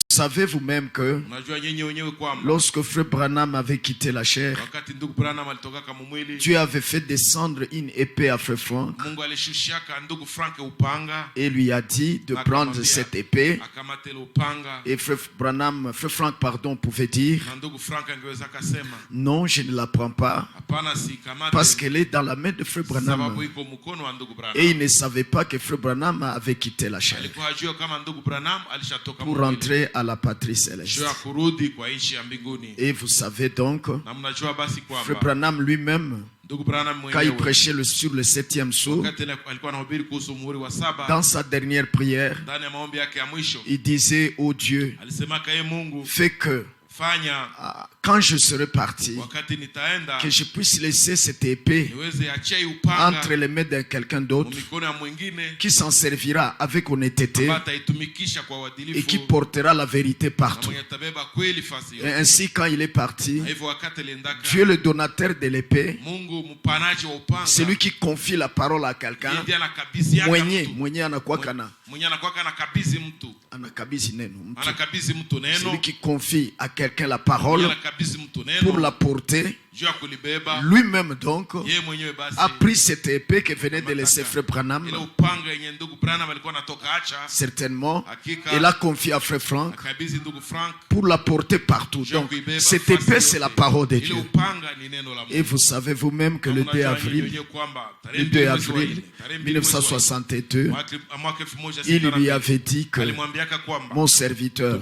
savez vous-même que lorsque Frère Branham avait quitté la chair, Dieu avait fait descendre une épée à Frère Frank et lui a dit de prendre cette épée. Et Frère Frank pouvait dire non, je ne la prends pas parce qu'elle est dans la main de Frère Branham. Et il ne savait pas que Frère Branham avait quitté la chair pour rentrer à la patrie céleste. Et vous savez donc, Frère Branham lui-même, quand il prêchait sur le 7e sceau, dans sa dernière prière, il disait au Dieu, fais que quand je serai parti, que je puisse laisser cette épée entre les mains de quelqu'un d'autre qui s'en servira avec honnêteté et qui portera la vérité partout. Et ainsi, quand il est parti, Dieu, le donateur de l'épée, c'est lui qui confie la parole à quelqu'un. C'est lui qui confie à quelqu'un la parole pour la porter. Lui-même donc a pris cette épée que venait de laisser Frère Branham, certainement, et l'a confiée à Frère Frank pour la porter partout. Donc cette épée, c'est la parole de Dieu. Et vous savez vous-même que le 2 avril 1962, il lui avait dit que mon serviteur,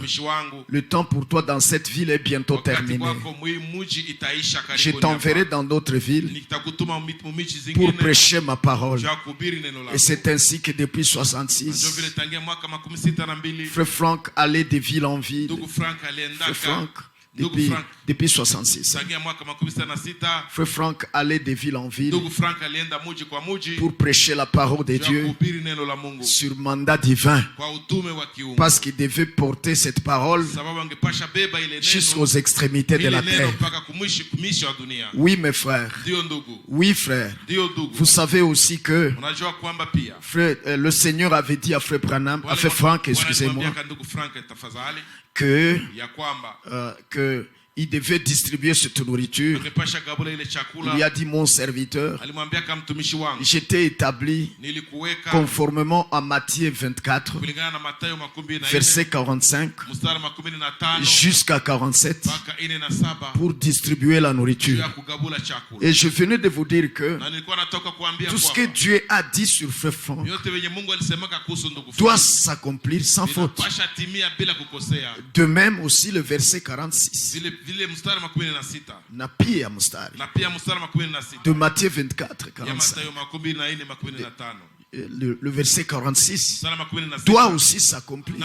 le temps pour toi dans cette ville est bientôt terminé. Je t'enverrai dans d'autres villes pour prêcher ma parole. Et c'est ainsi que depuis 1966, Frère Frank allait de ville en ville. Frère Frank, depuis 1966, Frère Frank allait de ville en ville pour prêcher la parole de Dieu sur mandat divin, parce qu'il devait porter cette parole jusqu'aux extrémités de la terre. Oui, mes frères. Oui, frère. Vous savez aussi que le Seigneur avait dit à Frère Branham, à Frère Frank, excusez-moi, que il devait distribuer cette nourriture. Il a dit, mon serviteur, j'étais établi conformément à Matthieu 24, verset 45 jusqu'à 47, pour distribuer la nourriture. Et je venais de vous dire que tout ce que Dieu a dit sur Frère Frank doit s'accomplir sans faute. De même aussi le verset 46. De Matthieu 24, 45. Le verset 46 doit aussi s'accomplir,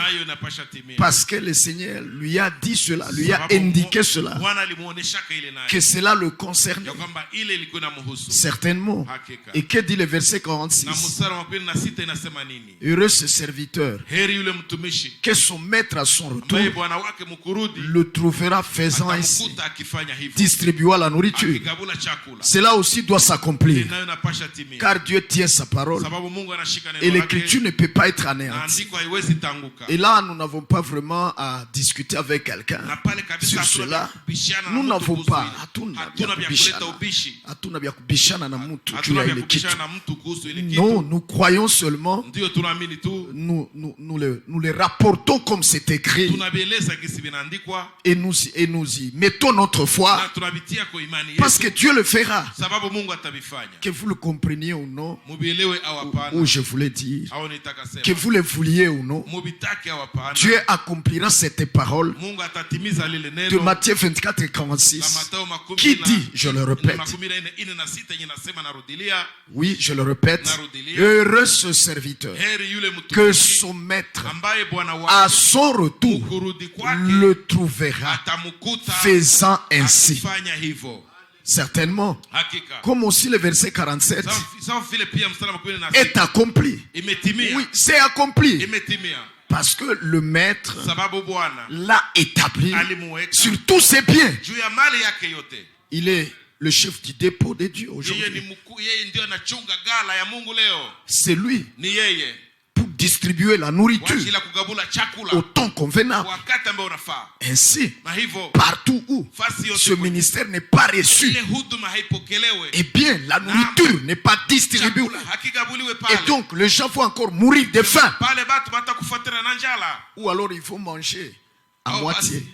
parce que le Seigneur lui a dit cela, lui a indiqué cela, que cela le concerne certainement. Et que dit le verset 46? Heureux ce serviteur que son maître à son retour le trouvera faisant ainsi, distribuant la nourriture. Cela aussi doit s'accomplir, car Dieu tient sa parole. Et l'écriture ne peut pas être anéantie. Et là, nous n'avons pas vraiment à discuter avec quelqu'un sur cela. Nous n'avons pas. Non, nous croyons seulement. Nous les rapportons comme c'est écrit. Et nous y mettons notre foi. Parce que Dieu le fera. Que vous le compreniez ou non, ou je voulais dire, que vous le vouliez ou non, Dieu accomplira cette parole de Matthieu 24 et 46 qui dit, je le répète, oui, je le répète, heureux ce serviteur que son maître à son retour le trouvera faisant ainsi. Certainement, comme aussi le verset 47 est accompli. Oui, c'est accompli. Parce que le maître l'a établi sur tous ses biens. Il est le chef du dépôt de Dieu aujourd'hui. C'est lui pour distribuer la nourriture au temps convenable. Ainsi, partout où ce ministère n'est pas reçu, eh bien, la nourriture n'est pas distribuée. Et donc, les gens vont encore mourir de faim. Ou alors, il faut manger à moitié,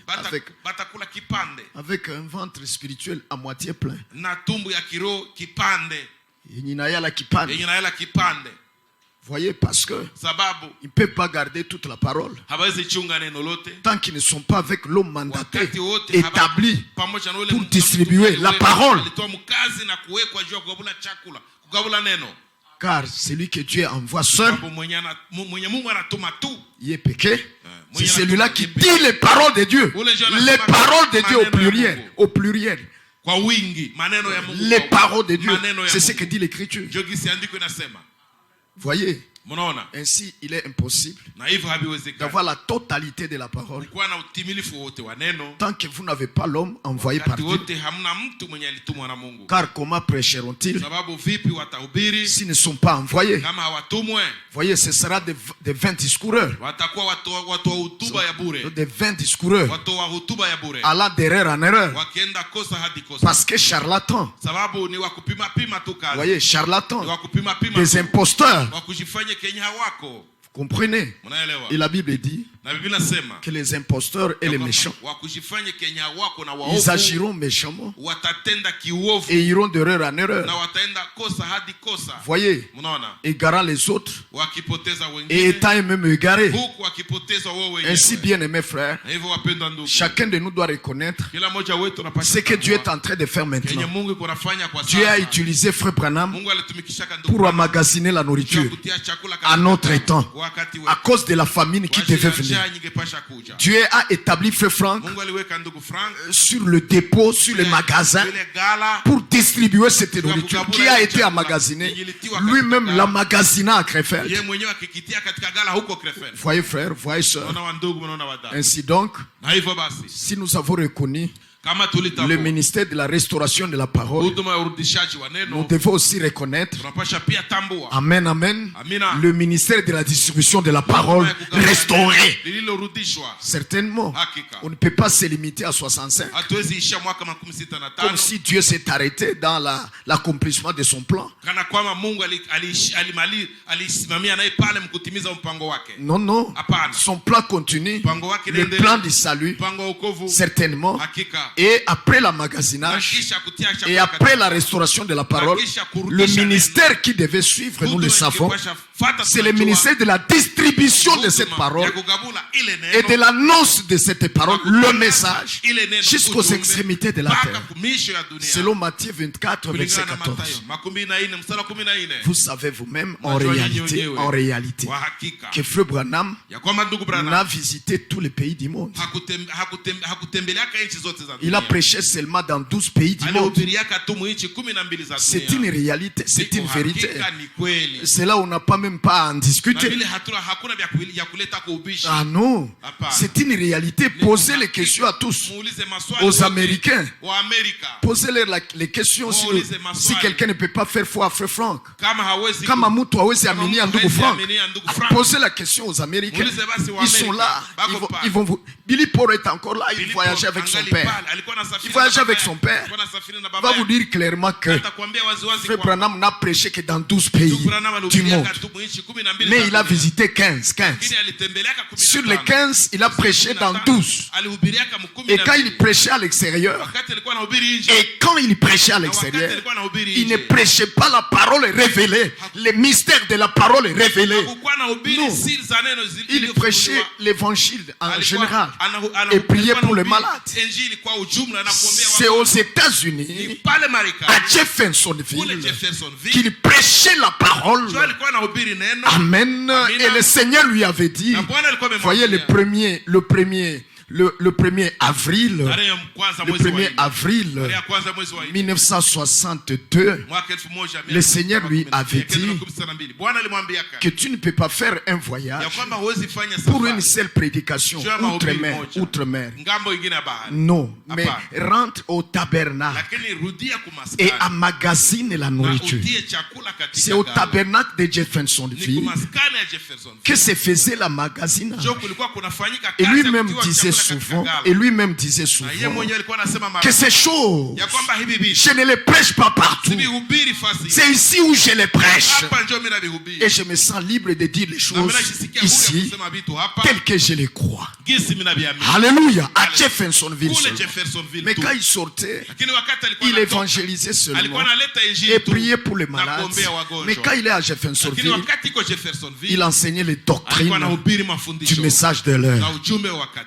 avec un ventre spirituel à moitié plein. Voyez, parce que ils ne peuvent pas garder toute la parole tant qu'ils ne sont pas avec l'homme mandaté, établi pour distribuer la parole. Car celui que Dieu envoie seul, il est péché. C'est celui-là qui dit les paroles de Dieu. Les paroles de Dieu au pluriel. Les paroles de Dieu. C'est ce que dit l'Écriture. Voyez, ainsi il est impossible d'avoir la totalité de la parole tant que vous n'avez pas l'homme envoyé par Dieu. Car comment prêcheront-ils s'ils ne sont pas envoyés? Voyez, ce sera des 20 discoureurs. Des 20 discoureurs allant d'erreur en erreur. Parce que charlatans, voyez, charlatans, des imposteurs. Vous comprenez? Et la Bible dit que les imposteurs et les méchants, ils agiront méchamment et iront d'erreur en erreur. Voyez, égarant les autres et étant eux-mêmes égarés. Ainsi, bien aimés frères, chacun de nous doit reconnaître ce que Dieu est en train de faire maintenant. Dieu a utilisé Frère Branham pour emmagasiner la nourriture à notre temps, à cause de la famine qui devait venir. Dieu a établi Frère Franck sur le dépôt, sur les magasins, pour distribuer cette nourriture qui a été emmagasinée. Lui-même l'emmagasina à Krefeld. Voyez frères, voyez sœurs. Ainsi donc, si nous avons reconnu le ministère de la restauration de la parole, nous devons aussi reconnaître, amen, amen, le ministère de la distribution de la parole restaurée. Certainement, on ne peut pas se limiter à 65 comme si Dieu s'est arrêté dans l'accomplissement de son plan. Non, non, son plan continue, le plan du salut, certainement. Et après l'emmagasinage et après la restauration de la parole, le ministère qui devait suivre, nous le savons, c'est le ministère de la distribution de cette parole et de l'annonce de cette parole, le message, jusqu'aux extrémités de la terre. Selon Matthieu 24, verset 14. Vous savez vous-même, en réalité, que Frère Branham n'a visité tous les pays du monde. Il a prêché seulement dans 12 pays du monde. C'est une réalité, c'est une vérité. C'est là où on n'a pas même pas à en discuter. Ah non, c'est une réalité. Posez les questions à tous. Aux Américains, posez-leur les questions si quelqu'un ne peut pas faire foi à Frère Franck. Posez la question aux Américains. Ils sont là. Ils vont vous... Billy Paul est encore là. Il voyageait avec son père. Il voyageait avec son père. Il va vous dire clairement que Frère Branham n'a prêché que dans 12 pays du monde. Mais il a visité 15. Sur les 15, il a prêché dans 12. Et quand il prêchait à l'extérieur, il ne prêchait pas la parole révélée. Le mystère de la parole révélée. Non. Il prêchait l'évangile en général et priait pour les malades. C'est aux États-Unis, à Jeffersonville, qu'il prêchait la parole. Amen. Et le Seigneur lui avait dit, voyez le premier le 1er avril 1962, le Seigneur lui avait dit que tu ne peux pas faire un voyage pour une seule prédication outre-mer. Non, mais rentre au tabernacle et emmagasine la nourriture. C'est au tabernacle de Jeffersonville que se faisait la magasinage. Et lui-même disait souvent, que ces choses, je ne les prêche pas partout. C'est ici où je les prêche. Et je me sens libre de dire les choses ici, telles que je les crois. Alléluia. À Jeffersonville. Mais quand il sortait, il évangélisait seulement et priait pour les malades. Mais quand il est à Jeffersonville, il enseignait les doctrines du message de l'heure.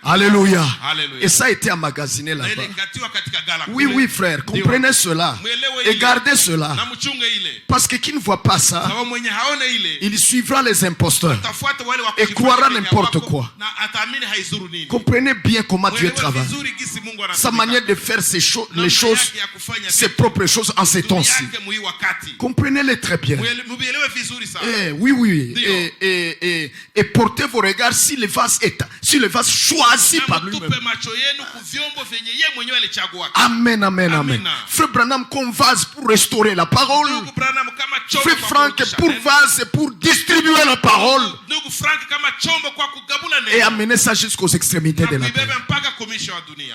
Alléluia. Et ça a été emmagasiné là-bas. Oui, frère, comprenez cela et gardez cela. Parce que qui ne voit pas ça, il suivra les imposteurs et croira n'importe quoi. Comprenez bien comment Dieu travaille. Sa manière de faire les choses, ses propres choses en ces temps-ci. Comprenez-les très bien. Oui. Et portez vos regards si le vase choisi par lui-même. Amen. Frère Branham comme vase pour restaurer la parole. Frère Franck pour vase pour distribuer la parole. Et amener ça jusqu'aux extrémités de la terre.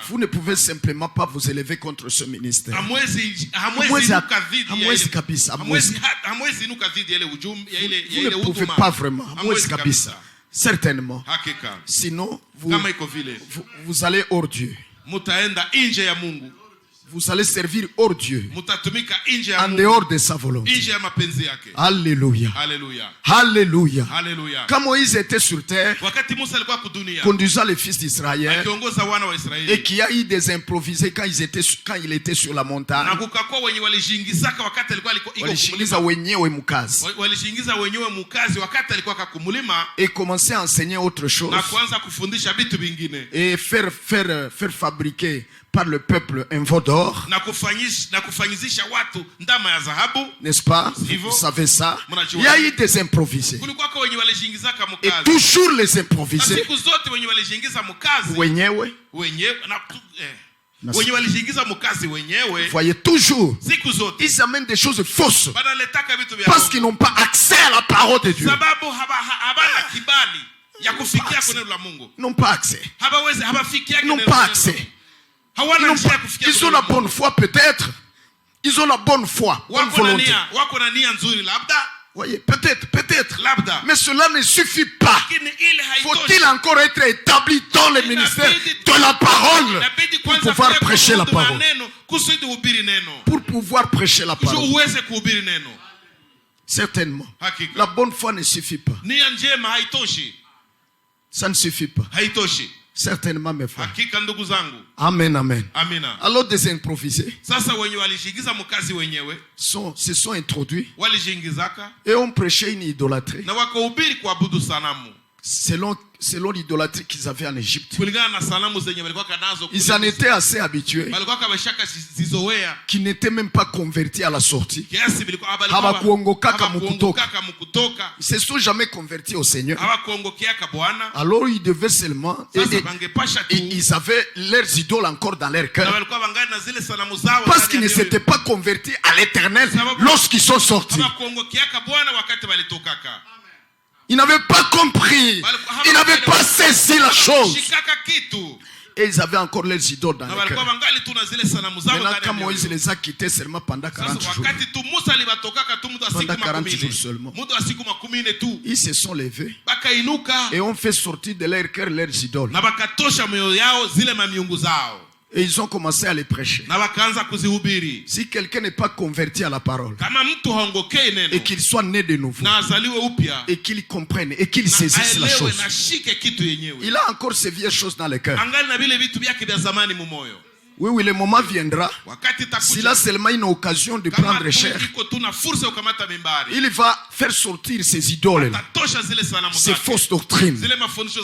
Vous ne pouvez simplement pas vous élever contre ce ministère. Vous ne pouvez pas vraiment. Certainement. Sinon, vous allez hors Dieu. Vous allez servir hors Dieu, en dehors de sa volonté. Alléluia. Quand Moïse était sur terre, conduisant les fils d'Israël, et qu'il y a eu des improvisés quand il était sur la montagne, et commençait à enseigner autre chose, et faire fabriquer par le peuple un veau d'or, n'est-ce pas? Vous savez ça. Il y a eu des improvisés. Et toujours les improvisés. Vous voyez toujours, ils amènent des choses fausses parce qu'ils n'ont pas accès à la parole de Dieu. N'ont pas accès. Ils ont la bonne foi peut-être. Ils ont la bonne foi, bonne volonté. Voyez, peut-être. Mais cela ne suffit pas. Faut-il encore être établi dans le ministère de la parole pour pouvoir prêcher la parole? Pour pouvoir prêcher la parole. Certainement. La bonne foi ne suffit pas. Ça ne suffit pas. Certainement, mes frères. Amen. Alors des improvisés se sont introduits et ont prêché une idolâtrie selon l'idolâtrie qu'ils avaient en Égypte. Ils en étaient assez habitués, qui n'étaient même pas convertis à la sortie. Ils ne se sont jamais convertis au Seigneur. Alors ils devaient seulement, et ils avaient leurs idoles encore dans leur cœur, parce qu'ils ne s'étaient pas convertis à l'Éternel lorsqu'ils sont sortis. Ils n'avaient pas compris. Ils n'avaient pas saisi la chose. Et ils avaient encore leurs idoles dans le cœur. Maintenant, quand Moïse les a quittés seulement pendant 40 jours, seulement, ils se sont levés et ont fait sortir de leur cœur leurs idoles. Et ils ont commencé à les prêcher. Si quelqu'un n'est pas converti à la parole, et qu'il soit né de nouveau, et qu'il comprenne, et qu'il saisisse la chose, il a encore ces vieilles choses dans le cœur. Oui, oui, le moment viendra. S'il a seulement une occasion de prendre cher, il va faire sortir ses idoles, ses fausses doctrines,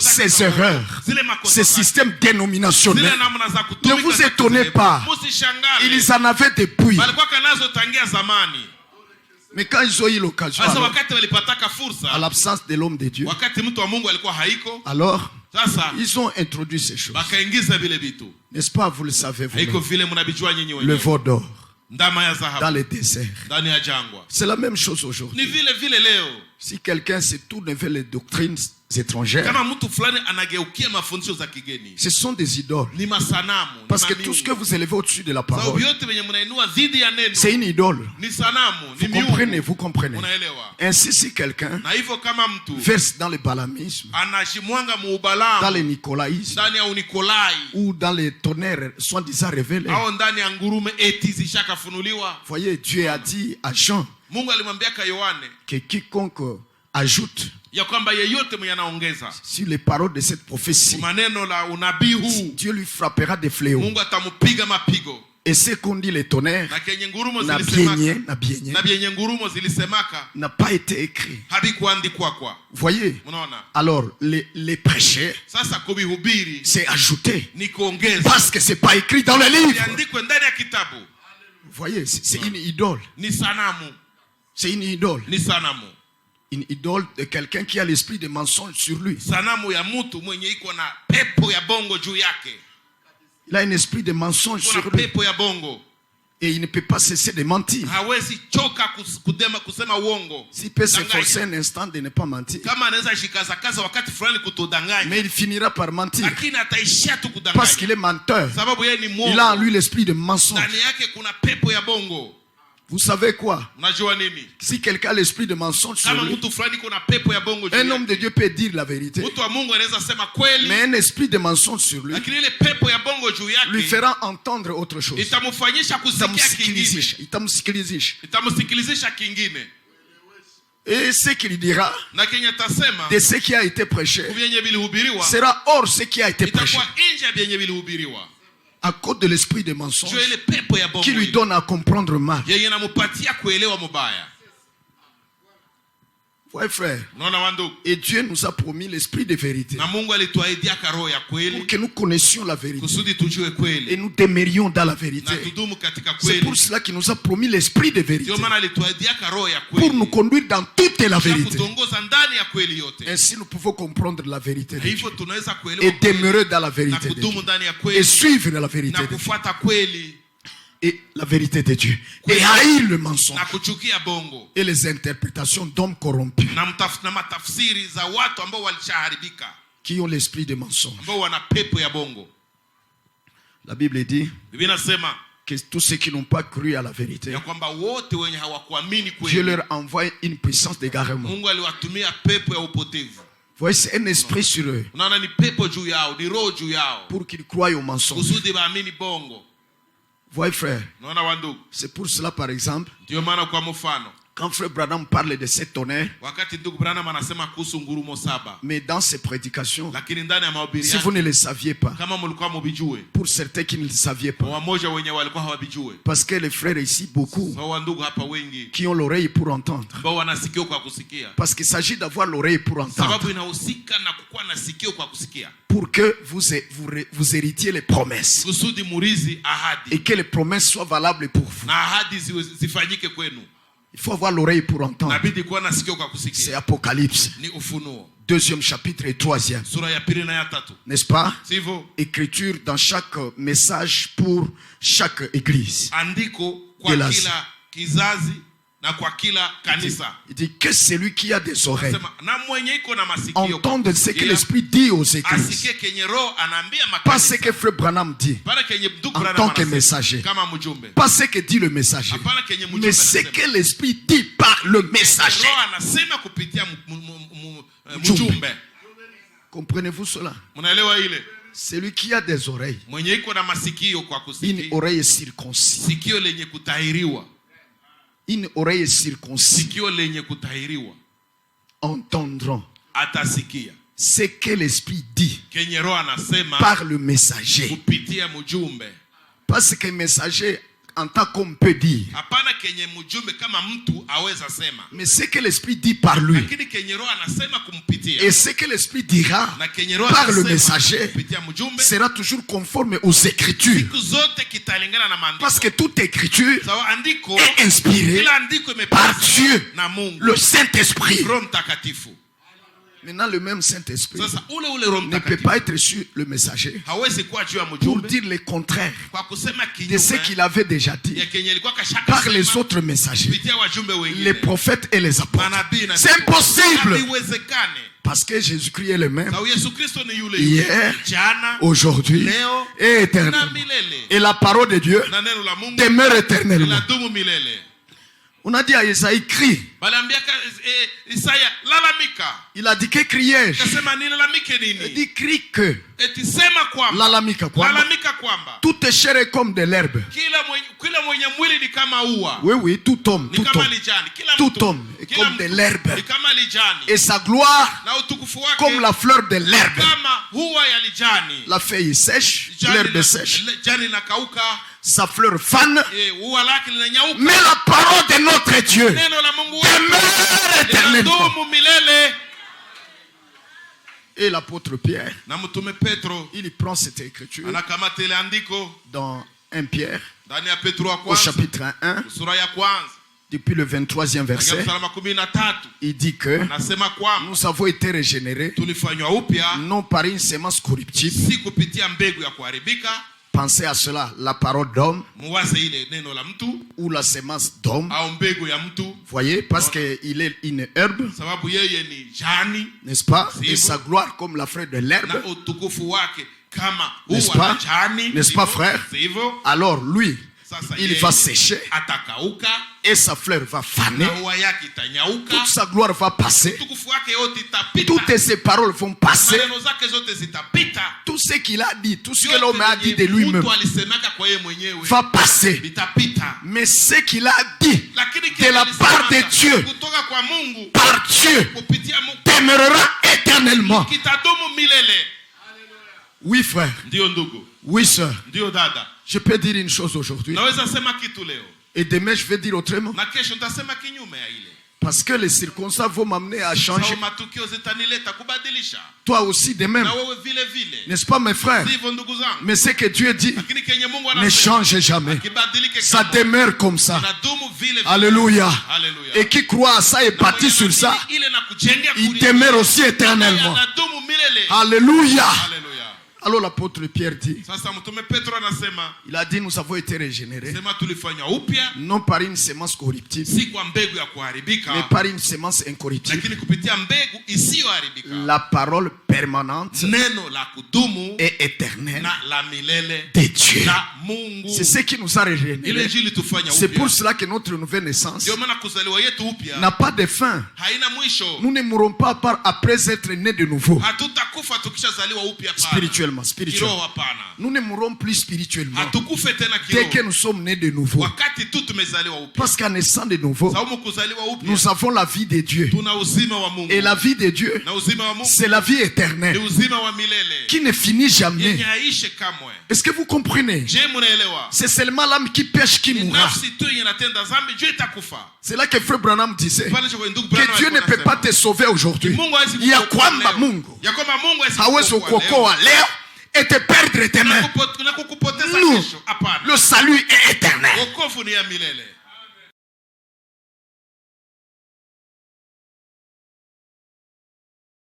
ses erreurs, ses systèmes dénominationnels. Ne vous étonnez pas. Ils en avaient depuis. Mais quand ils ont eu l'occasion, à l'absence de l'homme de Dieu, alors ils ont introduit ces choses. N'est-ce pas, vous le savez, le veau d'or dans les déserts. C'est la même chose aujourd'hui. Si quelqu'un se tourne vers les doctrines étrangères, ce sont des idoles. Parce que tout ce que vous élevez au-dessus de la parole, c'est une idole. Vous comprenez. Ainsi, si quelqu'un verse dans le balamisme, dans le nicolaïsme, ou dans les tonnerres soi-disant révélés, voyez, Dieu a dit à Jean que quiconque ajoute sur les paroles de cette prophétie, Dieu lui frappera des fléaux. Et ce qu'on dit les tonnerres n'a pas été écrit. Voyez, alors les prêcheurs, c'est ajouté parce que c'est pas écrit dans le livre. Voyez, c'est une idole. C'est une idole. Une idole de quelqu'un qui a l'esprit de mensonge sur lui. Il a un esprit de mensonge sur lui. Et il ne peut pas cesser de mentir. S'il peut s'efforcer un instant de ne pas mentir, mais il finira par mentir. Parce qu'il est menteur. Il a en lui l'esprit de mensonge. Vous savez quoi? Si quelqu'un a l'esprit de mensonge sur lui, un homme de Dieu peut dire la vérité, mais un esprit de mensonge sur lui lui fera entendre autre chose. Et ce qu'il dira de ce qui a été prêché sera hors ce qui a été prêché. À cause de l'esprit de mensonge qui lui donne à comprendre mal. Ouais, frère. Et Dieu nous a promis l'esprit de vérité pour que nous connaissions la vérité et nous demeurions dans la vérité. C'est pour cela qu'il nous a promis l'esprit de vérité pour nous conduire dans toute la vérité. Ainsi nous pouvons comprendre la vérité de Dieu et demeurer dans la vérité de Dieu et suivre la vérité de Dieu. Et la vérité de Dieu et haïr le mensonge et les interprétations d'hommes corrompus qui ont l'esprit de mensonge. La Bible dit que tous ceux qui n'ont pas cru à la vérité, Dieu leur envoie une puissance d'égarement. Voyez, c'est un esprit sur eux pour qu'ils croient au mensonge. Voyez, frère, c'est pour cela, par exemple, quand frère Branham parle de ces tonnerres, mais dans ses prédications, si vous ne le saviez pas, pour certains qui ne le savaient pas, parce que les frères ici, beaucoup, qui ont l'oreille pour entendre, parce qu'il s'agit d'avoir l'oreille pour entendre, pour que vous héritiez les promesses et que les promesses soient valables pour vous. Il faut avoir l'oreille pour entendre. C'est Apocalypse. Deuxième chapitre et troisième. N'est-ce pas? Écriture dans chaque message pour chaque église. Il dit que celui qui a des oreilles entende ce que l'esprit dit aux églises. Pas ce que frère Branham dit en tant que messager. Pas ce que dit le messager, mais ce que l'esprit dit par le messager. Comprenez-vous cela? Celui qui a des oreilles, une oreille circoncis. Une oreille circoncis entendront ce que l'esprit dit par le messager. Parce que messager en tant qu'on peut dire. Mais ce que l'esprit dit par lui et ce que l'esprit dira par le messager sera toujours conforme aux Écritures. Parce que toute Écriture est inspirée par Dieu, le Saint-Esprit. Maintenant, le même Saint-Esprit ne peut pas être sur le messager pour dire le contraire de ce qu'il avait déjà dit par les autres messagers, les prophètes et les apôtres. C'est impossible. Parce que Jésus-Christ est le même hier, aujourd'hui et éternellement. Et la parole de Dieu demeure éternellement. On a dit à Isaïe, crie. Il a dit que criais-je? Il dit crie que. Lalamika kwamba. Toute chair est comme de l'herbe. Oui, oui, tout homme est comme de l'herbe. Et sa gloire comme la fleur de l'herbe. La feuille sèche, l'herbe sèche. Sa fleur fane. Mais la parole de notre Dieu demeure éternellement. Et l'apôtre Pierre, il prend cette écriture dans 1 Pierre, au chapitre 1, depuis le 23e verset. Il dit que nous avons été régénérés non par une semence corruptible. Pensez à cela, la parole d'homme ou la semence d'homme. Voyez, parce qu'il est une herbe, n'est-ce pas? Et sa gloire comme la fleur de l'herbe. N'est-ce pas, frère? Alors lui, il va sécher et sa fleur va faner. Toute sa gloire va passer. Toutes ses paroles vont passer. Tout ce qu'il a dit, tout ce que l'homme a dit de lui-même va passer. Mais ce qu'il a dit de la part de Dieu, par Dieu, demeurera éternellement. Oui, frère. Oui, sœur. Je peux dire une chose aujourd'hui. Et demain, je vais dire autrement. Parce que les circonstances vont m'amener à changer. Toi aussi, de même. N'est-ce pas, mes frères? Mais ce que Dieu dit ne change jamais. Ça demeure comme ça. Alléluia. Et qui croit à ça et bâtit sur ça, il demeure aussi éternellement. Alléluia. Alors l'apôtre Pierre dit, il a dit nous avons été régénérés non par une semence corruptible mais par une semence incorruptible, la parole permanente et éternelle de Dieu. C'est ce qui nous a régénérés. C'est pour cela que notre nouvelle naissance n'a pas de fin. Nous ne mourrons pas après être nés de nouveau spirituellement. Nous ne mourrons plus spirituellement dès que nous sommes nés de nouveau. Parce qu'en naissant de nouveau, nous avons la vie de Dieu. Et la vie de Dieu, c'est la vie éternelle qui ne finit jamais. Est-ce que vous comprenez? C'est seulement l'âme qui pêche qui mourra. C'est là que Frère Branham disait que Dieu ne peut pas te sauver aujourd'hui. Il y a quoi Mungu hawezi kuokoa leo et te perdre demain. Nous, le salut est éternel.